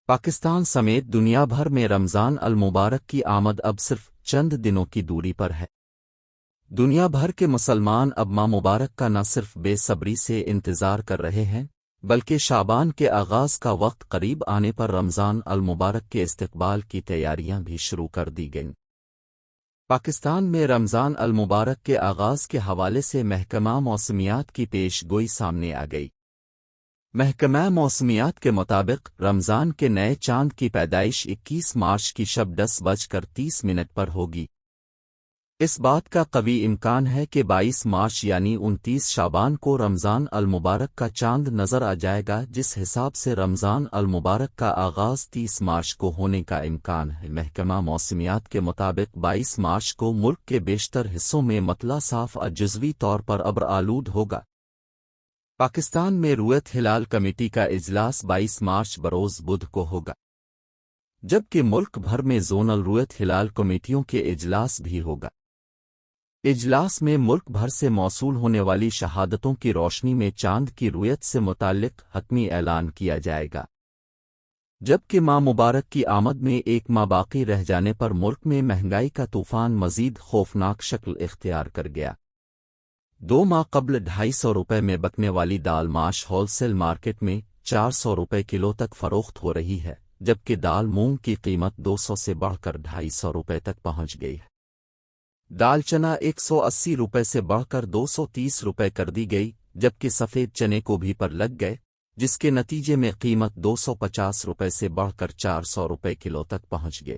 پاکستان سمیت دنیا بھر میں رمضان المبارک کی آمد اب صرف چند دنوں کی دوری پر ہے۔ دنیا بھر کے مسلمان اب ماہ مبارک کا نہ صرف بے صبری سے انتظار کر رہے ہیں بلکہ شعبان کے آغاز کا وقت قریب آنے پر رمضان المبارک کے استقبال کی تیاریاں بھی شروع کر دی گئیں۔ پاکستان میں رمضان المبارک کے آغاز کے حوالے سے محکمہ موسمیات کی پیش گوئی سامنے آ گئی۔ محکمہ موسمیات کے مطابق رمضان کے نئے چاند کی پیدائش 21 مارچ کی شب 10:30 پر ہوگی۔ اس بات کا قوی امکان ہے کہ 22 مارچ یعنی 29 شعبان کو رمضان المبارک کا چاند نظر آ جائے گا، جس حساب سے رمضان المبارک کا آغاز 30 مارچ کو ہونے کا امکان ہے۔ محکمہ موسمیات کے مطابق 22 مارچ کو ملک کے بیشتر حصوں میں مطلع صاف اور جزوی طور پر ابر آلود ہوگا۔ پاکستان میں رویت ہلال کمیٹی کا اجلاس 22 مارچ بروز بدھ کو ہوگا، جبکہ ملک بھر میں زونل رویت ہلال کمیٹیوں کے اجلاس بھی ہوگا۔ اجلاس میں ملک بھر سے موصول ہونے والی شہادتوں کی روشنی میں چاند کی رویت سے متعلق حتمی اعلان کیا جائے گا، جبکہ ماہ مبارک کی آمد میں ایک ماہ باقی رہ جانے پر ملک میں مہنگائی کا طوفان مزید خوفناک شکل اختیار کر گیا۔ 2 ماہ قبل 250 روپے میں بکنے والی دال ماش ہول سیل مارکیٹ میں 400 روپے کلو تک فروخت ہو رہی ہے، جبکہ دال مونگ کی قیمت 200 سے بڑھ کر 250 روپے تک پہنچ گئی ہے۔ دال چنا 180 روپے سے بڑھ کر 230 روپے کر دی گئی، جبکہ سفید چنے کو بھی پر لگ گئے، جس کے نتیجے میں قیمت 250 روپے سے بڑھ کر 400 روپے کلو تک پہنچ گئے۔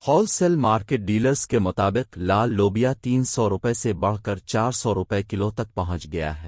ہول سیل مارکیٹ ڈیلرز کے مطابق لال لوبیا 300 روپے سے بڑھ کر 400 روپے کلو تک پہنچ گیا ہے۔